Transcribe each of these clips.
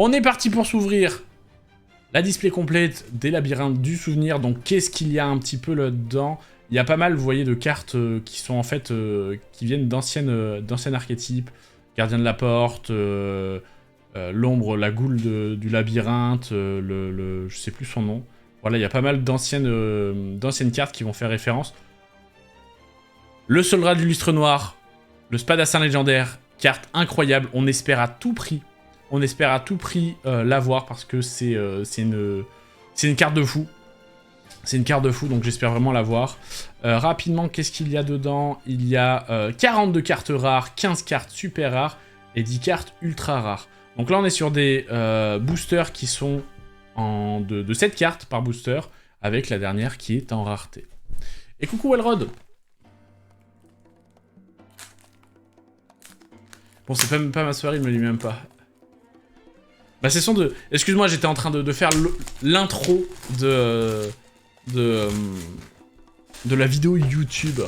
On est parti pour s'ouvrir la display complète des labyrinthes du souvenir. Donc qu'est-ce qu'il y a un petit peu là-dedans? Il y a pas mal, vous voyez, de cartes qui sont en fait, qui viennent d'anciennes archétypes. Gardien de la porte, l'ombre, la goule du labyrinthe, je sais plus son nom. Voilà, il y a pas mal d'anciennes cartes qui vont faire référence. Le soldat du lustre noir, le spadassin légendaire, carte incroyable, on espère à tout prix. On espère à tout prix l'avoir parce que c'est une carte de fou. C'est une carte de fou, donc j'espère vraiment l'avoir. Rapidement, qu'est-ce qu'il y a dedans? Il y a 42 cartes rares, 15 cartes super rares et 10 cartes ultra rares. Donc là, on est sur des boosters qui sont de 7 cartes par booster, avec la dernière qui est en rareté. Et coucou Elrod. Bon, c'est même pas ma soirée, il me le dit même pas. Ma session de... Excuse-moi, j'étais en train de faire l'intro de la vidéo YouTube.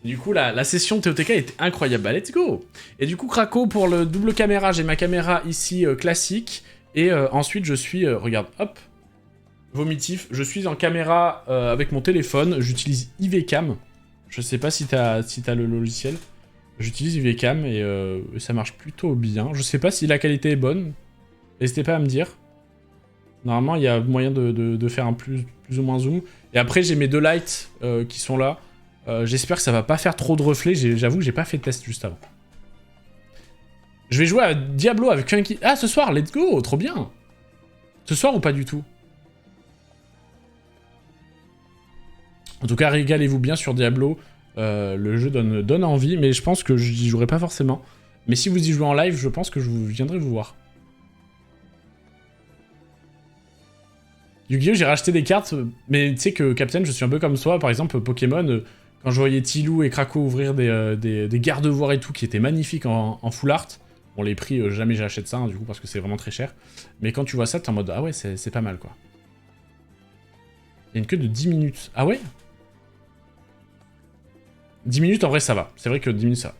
Du coup, la session TOTK était incroyable. Bah, let's go. Et du coup, Craco, pour le double caméra, j'ai ma caméra ici classique. Et ensuite, je suis... regarde, hop. Vomitif. Je suis en caméra avec mon téléphone. J'utilise IVCam. Je sais pas si t'as le logiciel. J'utilise IVCam et ça marche plutôt bien. Je sais pas si la qualité est bonne. N'hésitez pas à me dire. Normalement, il y a moyen de faire un plus ou moins zoom. Et après, j'ai mes deux lights qui sont là. J'espère que ça va pas faire trop de reflets. J'avoue que j'ai pas fait de test juste avant. Je vais jouer à Diablo avec Funky. Ah, ce soir, let's go, trop bien. Ce soir ou pas du tout? En tout cas, régalez-vous bien sur Diablo. Le jeu donne envie, mais je pense que j'y jouerai pas forcément. Mais si vous y jouez en live, je pense que je viendrai vous voir. Yu-Gi-Oh! J'ai racheté des cartes, mais tu sais que Captain, je suis un peu comme toi. Par exemple, Pokémon, quand je voyais Tilou et Craco ouvrir des garde-voirs et tout, qui étaient magnifiques en full art. Bon, les prix, jamais j'achète ça, hein, du coup, parce que c'est vraiment très cher. Mais quand tu vois ça, t'es en mode, ah ouais, c'est pas mal, quoi. Il y a une queue de 10 minutes. Ah ouais? 10 minutes, en vrai, ça va. C'est vrai que 10 minutes, ça va.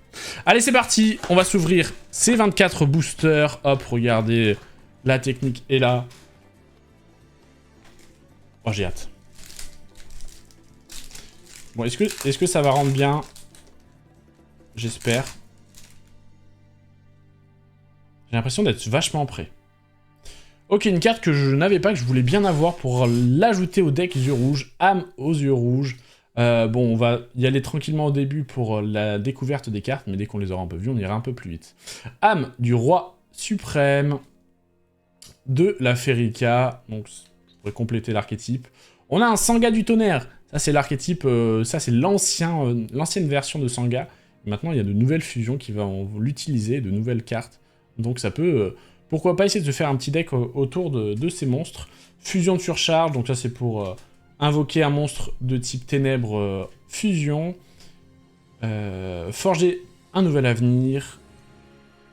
Allez, c'est parti. On va s'ouvrir ces 24 boosters. Hop, regardez. La technique est là. Oh, j'ai hâte. Bon, est-ce que ça va rendre bien? J'espère. J'ai l'impression d'être vachement prêt. Ok, une carte que je n'avais pas, que je voulais bien avoir pour l'ajouter au deck yeux rouges. Âme aux yeux rouges. Bon, on va y aller tranquillement au début pour la découverte des cartes, mais dès qu'on les aura un peu vues, on ira un peu plus vite. Âme du roi suprême. De la Férica. Donc, je pourrais compléter l'archétype. On a un Sangha du tonnerre. Ça, c'est l'archétype... ça, c'est l'ancienne version de Sangha. Maintenant, il y a de nouvelles fusions qui vont l'utiliser, de nouvelles cartes. Donc, ça peut... pourquoi pas essayer de se faire un petit deck autour de ces monstres. Fusion de surcharge. Donc, ça, c'est pour invoquer un monstre de type ténèbres fusion. Forger un nouvel avenir.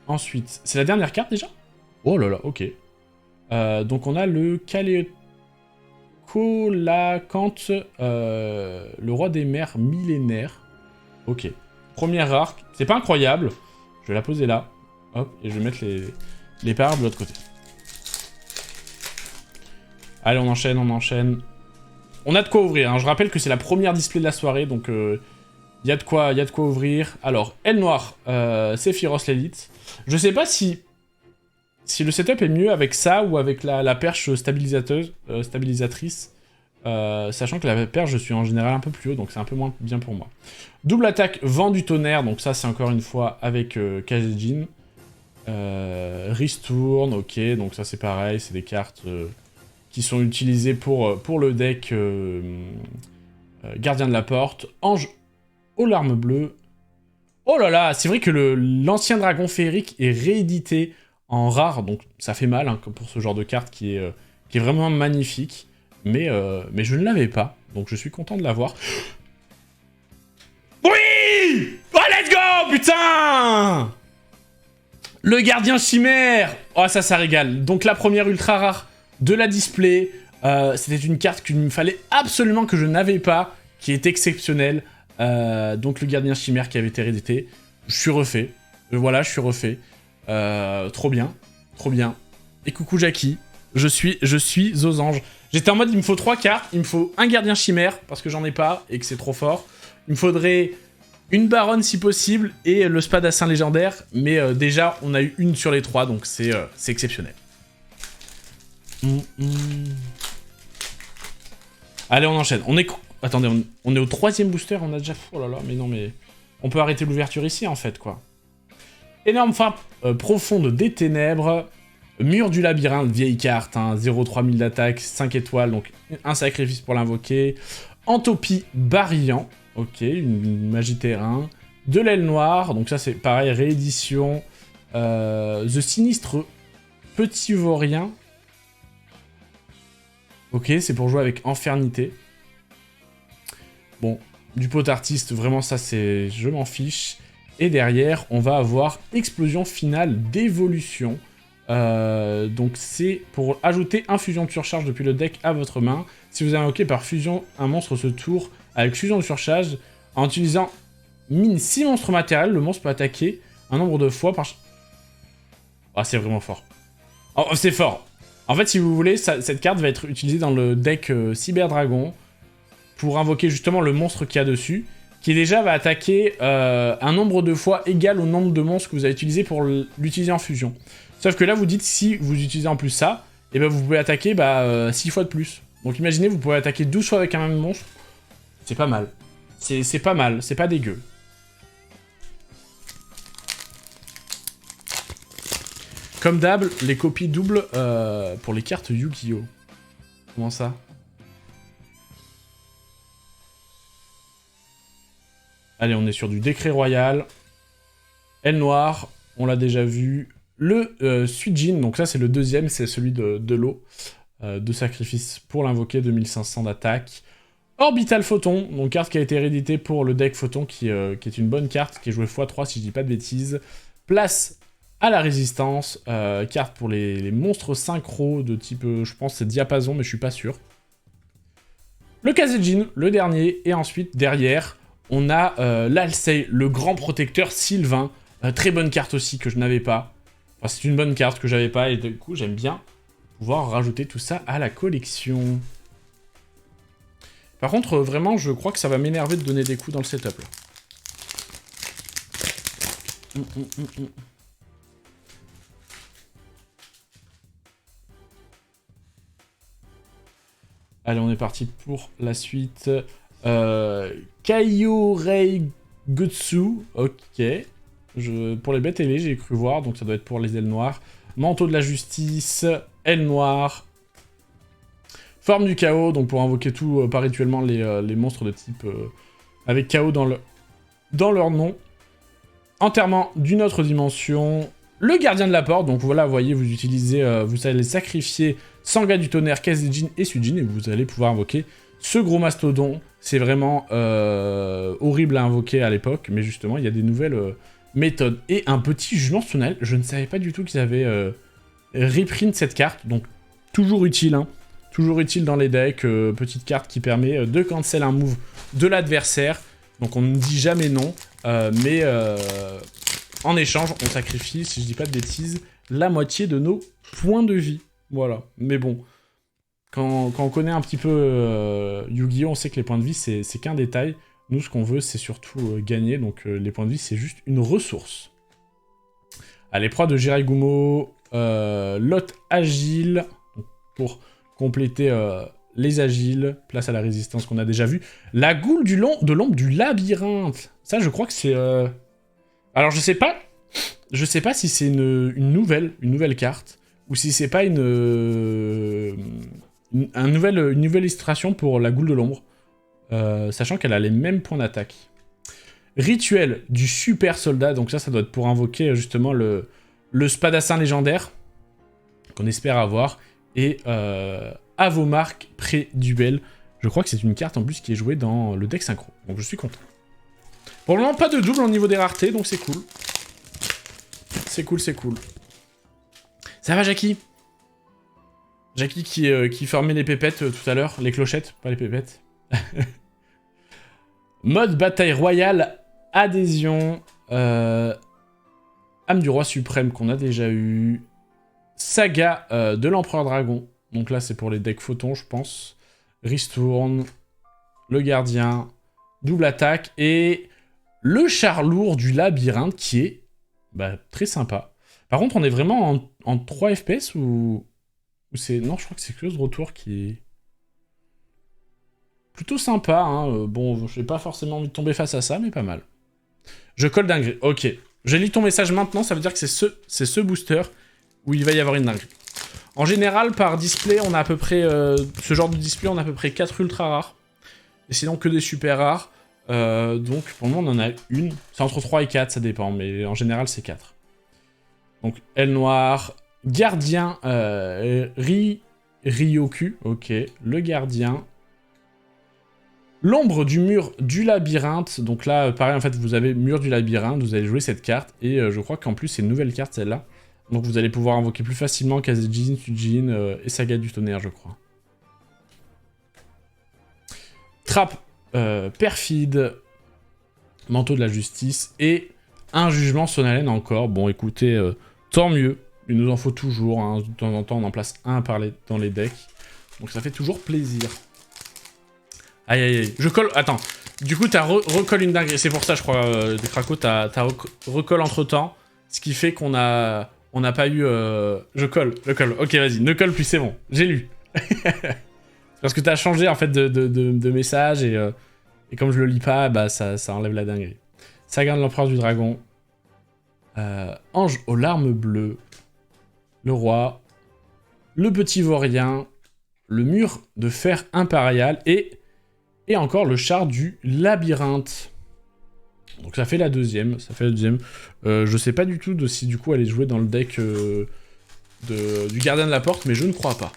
Ensuite... C'est la dernière carte, déjà? Oh là là, ok. Donc on a le Colacanthe, le roi des mers millénaire. Ok. Première rare. C'est pas incroyable. Je vais la poser là. Hop. Et je vais mettre les parts de l'autre côté. Allez, on enchaîne, on enchaîne. On a de quoi ouvrir. Hein. Je rappelle que c'est la première display de la soirée. Donc y a de quoi ouvrir. Alors, aile noire, Sephiroth l'élite. Je sais pas si le setup est mieux avec ça ou avec la perche stabilisatrice, sachant que la perche, je suis en général un peu plus haut, donc c'est un peu moins bien pour moi. Double attaque, vent du tonnerre, donc ça c'est encore une fois avec Kazejin. Ristourne, ok, donc ça c'est pareil, c'est des cartes qui sont utilisées pour le deck Gardien de la porte. Ange aux larmes bleues. Oh là là, c'est vrai que l'ancien dragon féerique est réédité en rare, donc ça fait mal hein, pour ce genre de carte qui est vraiment magnifique, mais je ne l'avais pas, donc je suis content de l'avoir. Oui! Oh, let's go, putain! Le gardien chimère! Oh, ça régale. Donc la première ultra rare de la display, c'était une carte qu'il me fallait absolument que je n'avais pas, qui est exceptionnelle. Donc le gardien chimère qui avait été réédité. Je suis refait. Voilà, je suis refait. Trop bien, trop bien. Et coucou Jackie. Je suis aux anges. J'étais en mode, il me faut 3 cartes, il me faut un gardien chimère, parce que j'en ai pas, et que c'est trop fort. Il me faudrait une baronne si possible, et le spadassin légendaire, mais déjà, on a eu une sur les 3, donc c'est exceptionnel. Allez, on enchaîne. Attendez, on est au 3e booster, on a déjà... Oh là là, mais non, mais... On peut arrêter l'ouverture ici, en fait, quoi. Énorme frappe profonde des ténèbres. Mur du labyrinthe, vieille carte, hein, 0,3000 d'attaque, 5 étoiles, donc un sacrifice pour l'invoquer. Entopie Barillant, ok, une magie terrain. De l'aile noire, donc ça c'est pareil, réédition. The Sinistre Petit Vaurien. Ok, c'est pour jouer avec Infernité. Bon, du pot artiste, vraiment ça c'est... Je m'en fiche. Et derrière, on va avoir Explosion finale d'évolution. Donc c'est pour ajouter infusion de surcharge depuis le deck à votre main. Si vous avez invoqué par fusion un monstre ce tour avec fusion de surcharge, en utilisant mine 6 monstres matériels, le monstre peut attaquer un nombre de fois par... Ah, c'est vraiment fort. Oh, c'est fort. En fait, si vous voulez, cette carte va être utilisée dans le deck Cyber Dragon pour invoquer justement le monstre qu'il y a dessus, qui déjà va attaquer un nombre de fois égal au nombre de monstres que vous avez utilisé pour l'utiliser en fusion. Sauf que là, vous dites, si vous utilisez en plus ça, et ben vous pouvez attaquer 6 fois de plus. Donc imaginez, vous pouvez attaquer 12 fois avec un même monstre. C'est pas mal. C'est pas mal, c'est pas dégueu. Comme d'hab, les copies doubles pour les cartes Yu-Gi-Oh! Comment ça? Allez, on est sur du décret royal. Aile noire, on l'a déjà vu. Le Suijin, donc ça c'est le deuxième, c'est celui de l'eau. De sacrifice pour l'invoquer, 2500 d'attaque. Orbital Photon, donc carte qui a été rééditée pour le deck Photon, qui est une bonne carte, qui est jouée x3 si je dis pas de bêtises. Place à la résistance, carte pour les monstres synchro de type, je pense c'est diapason, mais je suis pas sûr. Le Kazejin, le dernier, et ensuite derrière, on a l'Alsei, le grand protecteur Sylvain. Très bonne carte aussi que je n'avais pas. Enfin, c'est une bonne carte que j'avais pas, et du coup j'aime bien pouvoir rajouter tout ça à la collection. Par contre, vraiment, je crois que ça va m'énerver de donner des coups dans le setup, là. Allez, on est parti pour la suite. Kaiorei Gutsu, ok. Pour les bêtes ailées, j'ai cru voir, donc ça doit être pour les ailes noires. Manteau de la justice, aile noire. Forme du chaos, donc pour invoquer tout, pas rituellement, les monstres de type... avec chaos dans leur nom. Enterrement d'une autre dimension. Le gardien de la porte, donc voilà, vous voyez, vous utilisez... vous allez sacrifier Sangha du tonnerre, Kazejin et Suijin, et vous allez pouvoir invoquer ce gros mastodon. C'est vraiment horrible à invoquer à l'époque, mais justement, il y a des nouvelles méthodes. Et un petit jugement solennel, je ne savais pas du tout qu'ils avaient reprint cette carte, donc toujours utile, hein. Toujours utile dans les decks, petite carte qui permet de cancel un move de l'adversaire. Donc on ne dit jamais non, mais en échange, on sacrifie, si je dis pas de bêtises, la moitié de nos points de vie. Voilà, mais bon, quand on connaît un petit peu Yu-Gi-Oh, on sait que les points de vie, c'est qu'un détail. Nous, ce qu'on veut, c'est surtout gagner, donc les points de vie, c'est juste une ressource. Allez, proie de Jiraigumo, Lot Agile, pour compléter les agiles, place à la résistance qu'on a déjà vu. La goule de l'ombre du labyrinthe. Ça, je crois que c'est... Alors, je sais pas si c'est une nouvelle carte, ou si c'est pas une nouvelle illustration pour la goule de l'ombre, sachant qu'elle a les mêmes points d'attaque. Rituel du super soldat, donc ça doit être pour invoquer justement le spadassin légendaire, qu'on espère avoir. Et à vos marques, pré-duel. Je crois que c'est une carte en plus qui est jouée dans le deck synchro. Donc je suis content. Pour le moment, pas de double au niveau des raretés, donc c'est cool. C'est cool, c'est cool. Ça va, Jackie? Jackie qui formait les pépettes tout à l'heure. Les clochettes, pas les pépettes. Mode bataille royale, adhésion. Âme du roi suprême qu'on a déjà eu. Saga de l'Empereur Dragon. Donc là, c'est pour les decks photons, je pense. Ristourne, le gardien, double attaque, et le char lourd du labyrinthe qui est très sympa. Par contre, on est vraiment en 3 FPS ou c'est... Non, je crois que c'est Close Retour qui est... plutôt sympa, hein. Bon, j'ai pas forcément envie de tomber face à ça, mais pas mal. Je colle dinguerie. Ok. Je lis ton message maintenant, ça veut dire que c'est ce booster où il va y avoir une dinguerie. En général, par display, on a à peu près... ce genre de display, on a à peu près 4 ultra rares. Et sinon, que des super rares. Donc, pour le moment, on en a une. C'est entre 3 et 4, ça dépend. Mais en général, c'est 4. Donc, aile noire. Gardien. Ryoku. Ok. Le gardien. L'ombre du mur du labyrinthe. Donc là, pareil, en fait, vous avez mur du labyrinthe. Vous allez jouer cette carte. Et je crois qu'en plus, c'est une nouvelle carte, celle-là. Donc vous allez pouvoir invoquer plus facilement Kazejin, Sujin et Saga du Tonnerre, je crois. Trappe perfide, manteau de la justice et un jugement Sonalen encore. Bon, écoutez, tant mieux. Il nous en faut toujours. Hein. De temps en temps, on en place un dans les decks. Donc ça fait toujours plaisir. Aïe, aïe, aïe. Je colle... Attends. Du coup, t'as recolle une dinguerie. C'est pour ça, je crois, des Krakow, t'as recolle entre-temps. Ce qui fait qu'on a... On n'a pas eu... Je colle. Ok, vas-y, ne colle plus, c'est bon. J'ai lu. Parce que t'as changé, en fait, de message, et comme je le lis pas, bah, ça enlève la dinguerie. Saga de l'Empereur du Dragon. Ange aux larmes bleues. Le roi. Le petit vaurien. Le mur de fer impérial. Et encore le char du labyrinthe. Donc ça fait la deuxième. Je sais pas du tout si du coup elle est jouée dans le deck du gardien de la porte, mais je ne crois pas.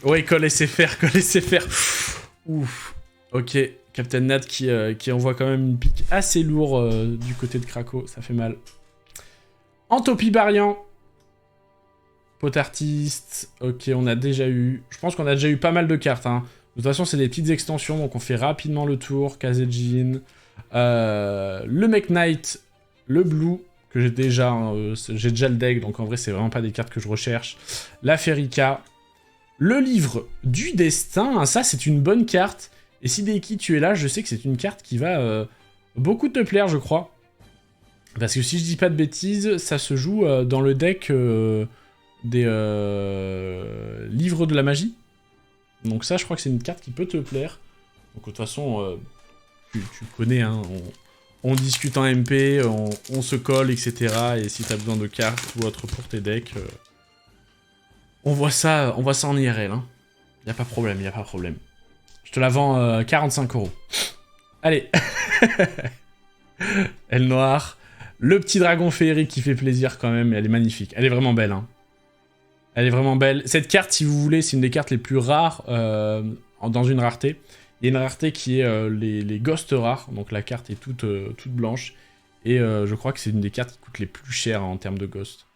Ouais, coller c'est faire. Ouf. Ok, Captain Nat qui envoie quand même une pique assez lourde du côté de Krakow, ça fait mal. Entopie Barian. Pot artiste. Ok, on a déjà eu... Je pense qu'on a déjà eu pas mal de cartes, hein. De toute façon, c'est des petites extensions, donc on fait rapidement le tour. Kazejin, le Mech Knight, le Blue, que j'ai déjà, hein, j'ai déjà le deck, donc en vrai, c'est vraiment pas des cartes que je recherche. La Ferrica, le Livre du Destin, ça, c'est une bonne carte. Et si Deiki, tu es là, je sais que c'est une carte qui va beaucoup te plaire, je crois. Parce que si je dis pas de bêtises, ça se joue dans le deck des Livres de la Magie. Donc ça, je crois que c'est une carte qui peut te plaire. Donc de toute façon, tu connais, hein, on discute en MP, on se colle, etc. Et si t'as besoin de cartes ou autre pour tes decks, on voit ça en IRL. Hein. Y a pas de problème, Je te la vends 45 €. Allez. Elle noire. Le petit dragon féerique qui fait plaisir quand même, elle est magnifique. Elle est vraiment belle, hein. Elle est vraiment belle. Cette carte, si vous voulez, c'est une des cartes les plus rares dans une rareté. Il y a une rareté qui est les ghosts rares. Donc la carte est toute blanche. Et je crois que c'est une des cartes qui coûte les plus chères en termes de ghost.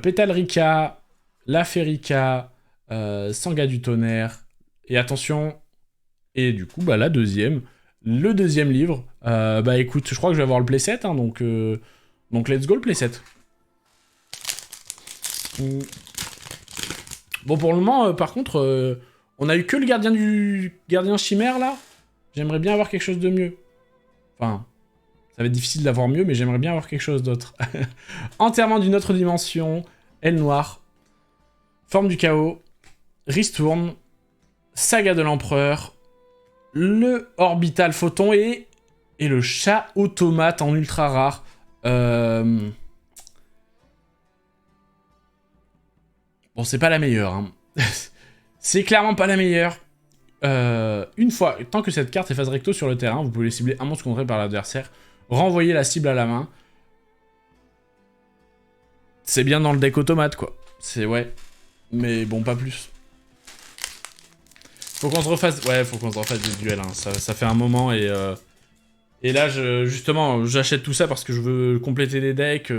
Pétalrica, la Ferrica, Sanga du Tonnerre. Et attention, et du coup, bah, la deuxième. Le deuxième livre. Bah écoute, je crois que je vais avoir le playset. Hein, donc let's go le playset. Bon, pour le moment, par contre, on a eu que le gardien chimère, là. J'aimerais bien avoir quelque chose de mieux. Enfin, ça va être difficile d'avoir mieux, mais j'aimerais bien avoir quelque chose d'autre. Enterrement d'une autre dimension, aile noire, forme du chaos, ristourne, saga de l'empereur, le orbital photon et le chat automate en ultra rare. Bon, c'est pas la meilleure. Hein. C'est clairement pas la meilleure. Une fois, tant que cette carte est phase recto sur le terrain, vous pouvez cibler un monstre contré par l'adversaire, renvoyer la cible à la main. C'est bien dans le deck automate, quoi. C'est ouais. Mais bon, pas plus. Faut qu'on se refasse... Ouais, faut qu'on se refasse des duels. Hein. Ça fait un moment et là, justement, j'achète tout ça parce que je veux compléter des decks.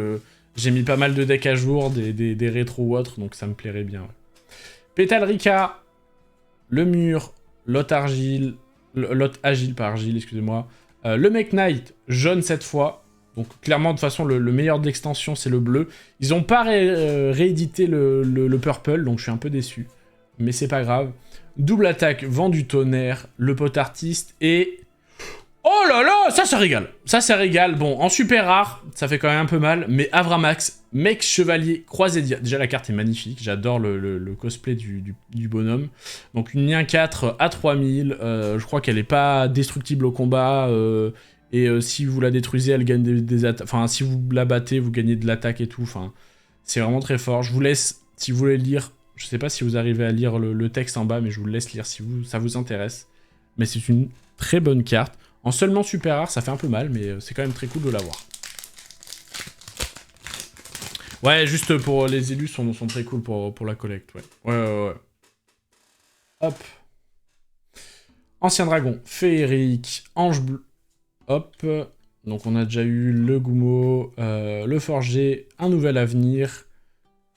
J'ai mis pas mal de decks à jour, des rétros ou autres, donc ça me plairait bien. Ouais. Pétalrica, le mur, l'hôte agile, pas argile, excusez-moi. Le Mech Knight, jaune cette fois. Donc clairement, de toute façon, le meilleur de l'extension, c'est le bleu. Ils ont pas réédité le purple, donc je suis un peu déçu. Mais c'est pas grave. Double attaque, vent du tonnerre, le pote artiste et... Oh là là, ça régale. Ça régale. Bon, en super rare, ça fait quand même un peu mal, mais Avramax, mec chevalier, croisé. Déjà, la carte est magnifique. J'adore le cosplay du bonhomme. Donc, une lien 4 à 3000. Je crois qu'elle est pas destructible au combat. Si vous la détruisez, elle gagne des attaques. Enfin, si vous la battez, vous gagnez de l'attaque et tout. Enfin, c'est vraiment très fort. Je vous laisse, si vous voulez lire, je sais pas si vous arrivez à lire le texte en bas, mais je vous le laisse lire si ça vous intéresse. Mais c'est une très bonne carte. En seulement super rare, ça fait un peu mal, mais c'est quand même très cool de l'avoir. Ouais, juste pour les élus sont très cool pour la collecte, ouais. Ouais. Hop. Ancien dragon, féerique, ange bleu. Hop. Donc on a déjà eu le Goumo, le forger, un nouvel avenir,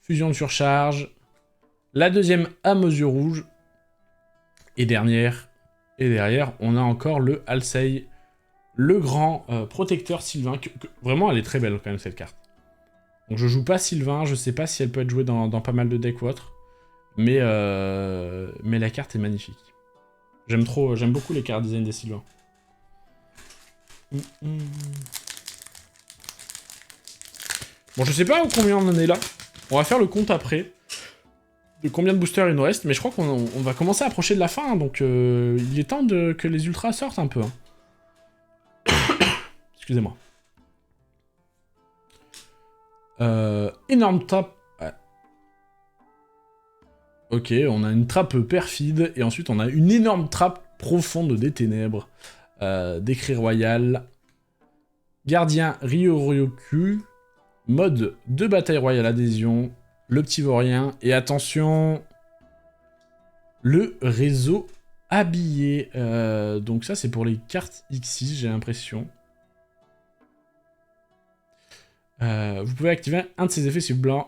fusion de surcharge, la deuxième à mesure rouge, et derrière, on a encore le Alcei, le grand protecteur Sylvain. Vraiment, elle est très belle quand même, cette carte. Donc je joue pas Sylvain, je sais pas si elle peut être jouée dans pas mal de decks ou autre. Mais la carte est magnifique. J'aime beaucoup les cartes design des Sylvains. Bon, je sais pas combien on en est là. On va faire le compte après. De combien de boosters il nous reste, mais je crois qu'on va commencer à approcher de la fin, donc il est temps que les ultras sortent un peu. Hein. Excusez-moi. Énorme trappe. Ouais. Ok, on a une trappe perfide, et ensuite on a une énorme trappe profonde des ténèbres. Décret royal. Gardien Ryoryoku. Mode de bataille royale adhésion. Le petit vaurien, et attention, le réseau habillé. Donc ça, c'est pour les cartes X6, j'ai l'impression. Vous pouvez activer un de ces effets suivants.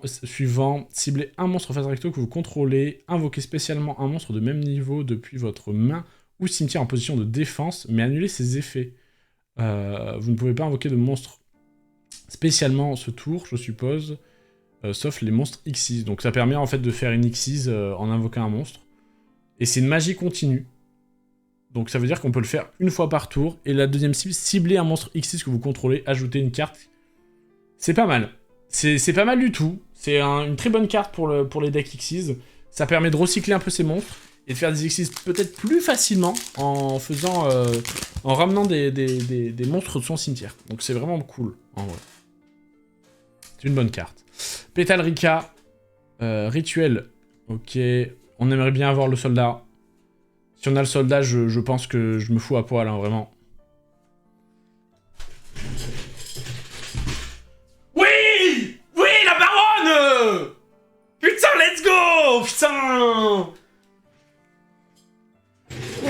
Cibler un monstre face recto que vous contrôlez. Invoquer spécialement un monstre de même niveau depuis votre main ou cimetière en position de défense, mais annuler ses effets. Vous ne pouvez pas invoquer de monstre spécialement ce tour, je suppose. Sauf les monstres X6. Donc ça permet en fait de faire une X6 en invoquant un monstre. Et c'est une magie continue. Donc ça veut dire qu'on peut le faire une fois par tour. Et la deuxième cible, cibler un monstre X6 que vous contrôlez, ajouter une carte. C'est pas mal. C'est pas mal du tout. C'est une très bonne carte pour les decks X6. Ça permet de recycler un peu ces monstres. Et de faire des X6 peut-être plus facilement en faisant... en ramenant des monstres de son cimetière. Donc c'est vraiment cool, en vrai. C'est une bonne carte. Pétale Rika, rituel, ok, on aimerait bien avoir le soldat. Si on a le soldat, je pense que je me fous à poil, hein, vraiment. Oui! Oui, la baronne! Putain, let's go! Putain!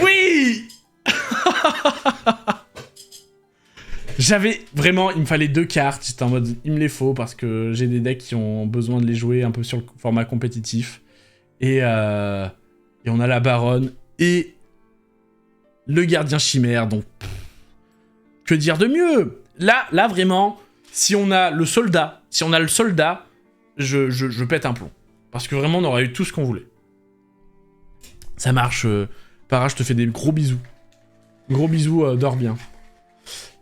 Oui! J'avais vraiment, il me fallait 2 cartes, j'étais en mode, il me les faut parce que j'ai des decks qui ont besoin de les jouer un peu sur le format compétitif. Et on a la baronne et le gardien chimère, donc que dire de mieux? Là vraiment, si on a le soldat, je pète un plomb. Parce que vraiment, on aurait eu tout ce qu'on voulait. Ça marche, Para, je te fais des gros bisous. Gros bisous, dors bien.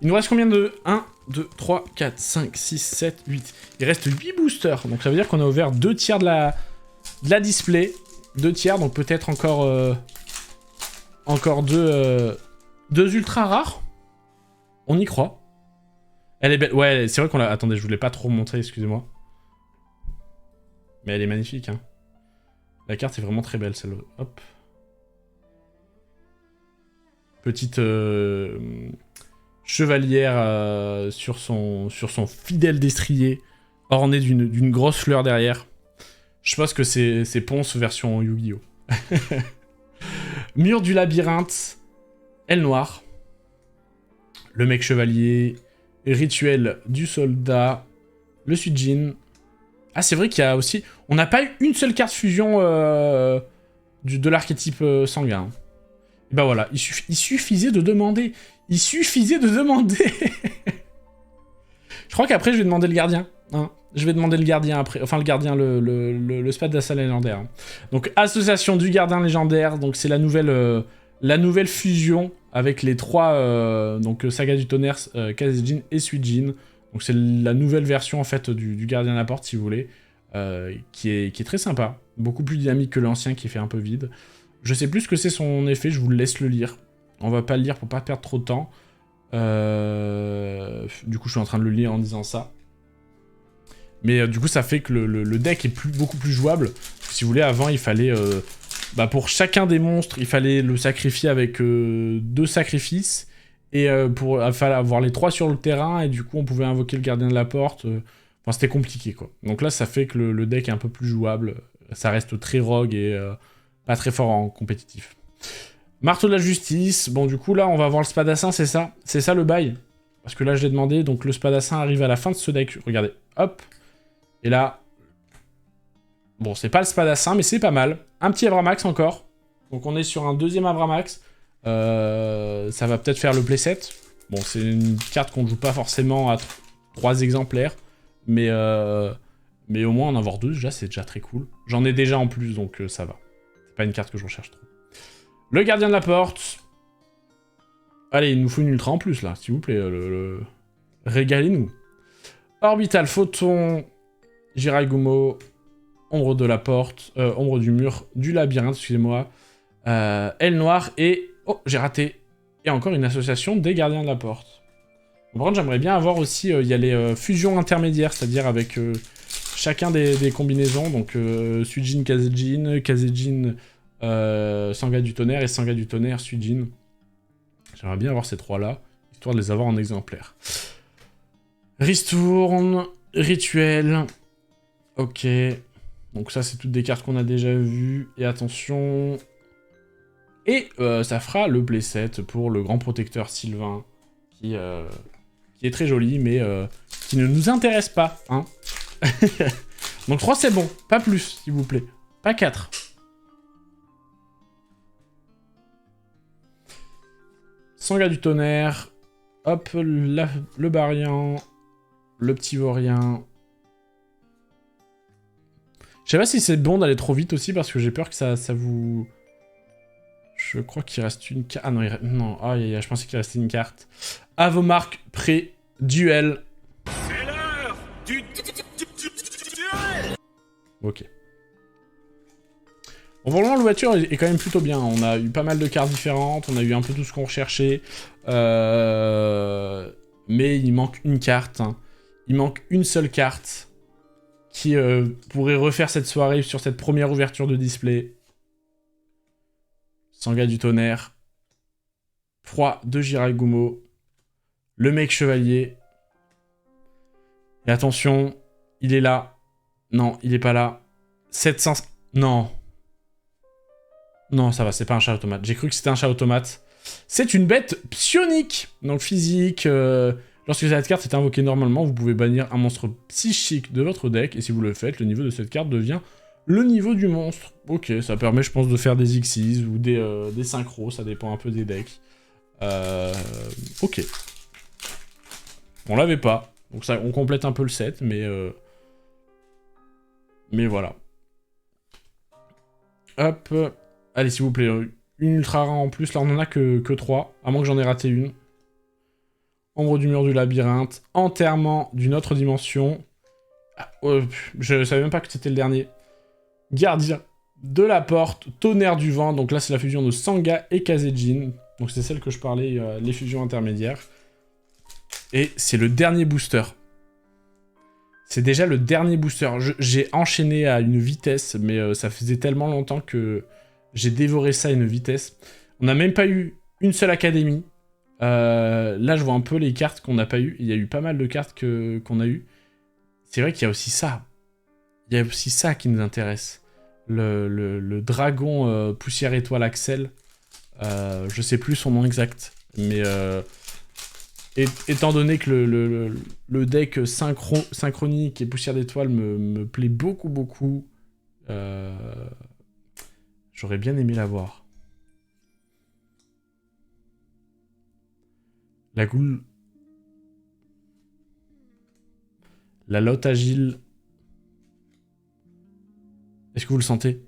Il nous reste combien de... 1, 2, 3, 4, 5, 6, 7, 8. Il reste 8 boosters. Donc ça veut dire qu'on a ouvert 2 tiers de la display. 2 tiers, donc peut-être encore... encore 2 ultra rares. On y croit. Elle est belle. Ouais, c'est vrai qu'on l'a... Attendez, je voulais pas trop montrer, excusez-moi. Mais elle est magnifique, hein. La carte est vraiment très belle, celle-là. Hop. Petite... chevalière sur son fidèle destrier, orné d'une grosse fleur derrière. Je pense que c'est Ponce version Yu-Gi-Oh! Mur du labyrinthe, aile noire, le mec chevalier, rituel du soldat, le Suijin. Ah, c'est vrai qu'il y a aussi... On n'a pas eu une seule carte fusion de l'archétype sanguin. Et bah voilà, il suffisait de demander. Il suffisait de demander. Je crois qu'après, je vais demander le gardien. Hein. Je vais demander le gardien après. Enfin, le gardien, le Spadassin légendaire. Hein. Donc, association du gardien légendaire. Donc, c'est la nouvelle fusion avec les trois... donc, Saga du Tonnerre, Kazejin et Suijin. Donc, c'est la nouvelle version, en fait, du gardien de la porte, si vous voulez. Qui est très sympa. Beaucoup plus dynamique que l'ancien, qui fait un peu vide. Je sais plus ce que c'est son effet. Je vous laisse le lire. On va pas le lire pour pas perdre trop de temps. Du coup, je suis en train de le lire en disant ça. Mais du coup, ça fait que le deck est beaucoup plus jouable. Si vous voulez, avant, il fallait... pour chacun des monstres, il fallait le sacrifier avec 2 sacrifices. Et il fallait avoir les 3 sur le terrain. Et du coup, on pouvait invoquer le gardien de la porte. Enfin, c'était compliqué, quoi. Donc là, ça fait que le deck est un peu plus jouable. Ça reste très rogue et pas très fort en compétitif. Marteau de la justice. Bon, du coup, là, on va avoir le Spadassin, c'est ça? C'est ça, le bail? Parce que là, je l'ai demandé. Donc, le Spadassin arrive à la fin de ce deck. Regardez. Hop. Et là... Bon, c'est pas le Spadassin, mais c'est pas mal. Un petit Avramax encore. Donc, on est sur un deuxième Avramax. Ça va peut-être faire le playset. Bon, c'est une carte qu'on ne joue pas forcément à 3 exemplaires. Mais au moins, en avoir 2, déjà, c'est déjà très cool. J'en ai déjà en plus, donc ça va. C'est pas une carte que je recherche trop. Le gardien de la porte. Allez, il nous faut une ultra en plus, là, s'il vous plaît. Régalez-nous. Orbital Photon. Jiraiya, Ombre de la porte. Ombre du mur. Du labyrinthe, excusez-moi. Aile noire et... Oh, j'ai raté. Et encore une association des gardiens de la porte. Par contre, j'aimerais bien avoir aussi... Il y a les fusions intermédiaires, c'est-à-dire avec chacun des combinaisons. Donc, Suijin, Kazejin, Kazejin... Sanga du Tonnerre et Sanga du Tonnerre, Suijin. J'aimerais bien avoir ces 3-là, histoire de les avoir en exemplaire. Ristourne, Rituel. Ok. Donc ça, c'est toutes des cartes qu'on a déjà vues. Et attention... Et ça fera le playset pour le grand protecteur Sylvain, qui est très joli, mais qui ne nous intéresse pas. Hein. Donc 3, c'est bon. Pas plus, s'il vous plaît. Pas 4. Sanga du Tonnerre. Hop, le Barian. Le petit Vaurien. Je sais pas si c'est bon d'aller trop vite aussi, parce que j'ai peur que ça vous... Je crois qu'il reste une carte... Ah non, non, je pensais qu'il restait une carte. À vos marques, prêt, duel. C'est l'heure du duel. Ok. Bon, pour le moment, l'ouverture est quand même plutôt bien. On a eu pas mal de cartes différentes, on a eu un peu tout ce qu'on recherchait. Mais il manque une carte. Hein. Il manque une seule carte qui pourrait refaire cette soirée sur cette première ouverture de display. Sanga du Tonnerre. Proie de Jiraiya. Le mec chevalier. Et attention, il est là. Non, il est pas là. 700... Non. Non, ça va, c'est pas un chat automate. J'ai cru que c'était un chat automate. C'est une bête psionique. Donc physique... Lorsque cette carte est invoquée normalement, vous pouvez bannir un monstre psychique de votre deck. Et si vous le faites, le niveau de cette carte devient le niveau du monstre. Ok, ça permet, je pense, de faire des Xyz ou des synchros. Ça dépend un peu des decks. Ok. On l'avait pas. Donc ça, on complète un peu le set, mais voilà. Hop. Allez, s'il vous plaît. Une ultra rare en plus. Là, on en a que 3. À moins que j'en ai raté une. Ombre du mur du labyrinthe. Enterrement d'une autre dimension. Ah, je savais même pas que c'était le dernier. Gardien de la porte. Tonnerre du vent. Donc là, c'est la fusion de Sanga et Kazejin. Donc c'est celle que je parlais, les fusions intermédiaires. Et c'est le dernier booster. C'est déjà le dernier booster. J'ai enchaîné à une vitesse, mais ça faisait tellement longtemps que j'ai dévoré ça à une vitesse. On n'a même pas eu une seule académie. Là, je vois un peu les cartes qu'on n'a pas eues. Il y a eu pas mal de cartes qu'on a eues. C'est vrai qu'il y a aussi ça. Il y a aussi ça qui nous intéresse. Le dragon poussière étoile Axel. Je sais plus son nom exact. Mais étant donné que le deck synchronique et poussière d'étoile me plaît beaucoup, j'aurais bien aimé l'avoir. La goule... La lotte agile. Est-ce que vous le sentez?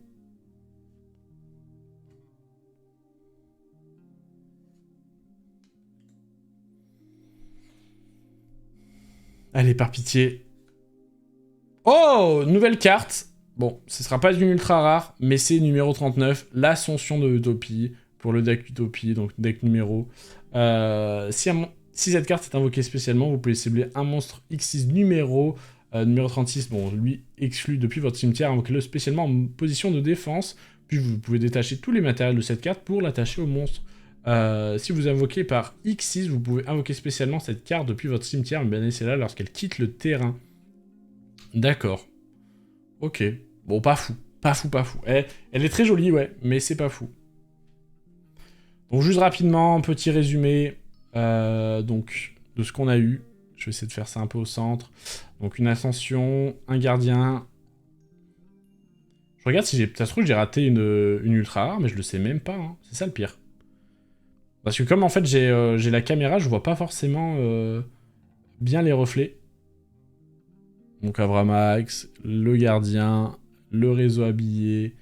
Allez, par pitié. Oh, nouvelle carte. Bon, ce sera pas une ultra rare, mais c'est numéro 39, l'ascension de Utopie, pour le deck Utopie, donc deck numéro. Si cette carte est invoquée spécialement, vous pouvez cibler un monstre X6 numéro 36, bon, lui exclu depuis votre cimetière, invoquez-le spécialement en position de défense, puis vous pouvez détacher tous les matériels de cette carte pour l'attacher au monstre. Si vous invoquez par X6, vous pouvez invoquer spécialement cette carte depuis votre cimetière, mais laissez-la lorsqu'elle quitte le terrain. D'accord. Ok. Bon, pas fou. Pas fou, pas fou. Elle est très jolie, ouais, mais c'est pas fou. Donc, juste rapidement, un petit résumé donc, de ce qu'on a eu. Je vais essayer de faire ça un peu au centre. Donc, une ascension, un gardien. Je regarde si ça se trouve j'ai raté une ultra rare, mais je le sais même pas. Hein. C'est ça le pire. Parce que comme en fait j'ai la caméra, je vois pas forcément bien les reflets. Donc Avramax, le gardien, le réseau habillé,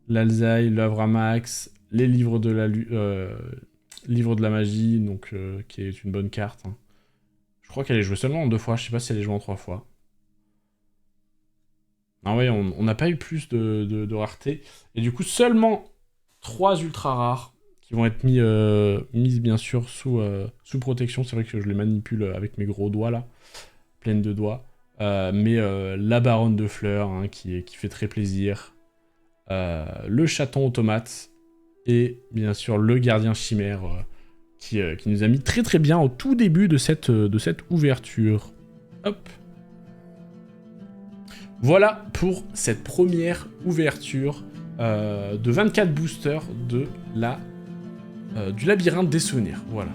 l'Alzaï, l'Avramax, les livres de la magie, donc qui est une bonne carte. Hein. Je crois qu'elle est jouée seulement en 2 fois, je sais pas si elle est jouée en 3 fois. Ah ouais, on n'a pas eu plus de rareté. Et du coup, seulement 3 ultra rares qui vont être mises bien sûr sous protection. C'est vrai que je les manipule avec mes gros doigts là, pleines de doigts. Mais la baronne de fleurs hein, qui fait très plaisir. Le chaton automate. Et bien sûr le gardien chimère qui nous a mis très très bien au tout début de cette ouverture. Hop. Voilà pour cette première ouverture de 24 boosters du labyrinthe des souvenirs. Voilà.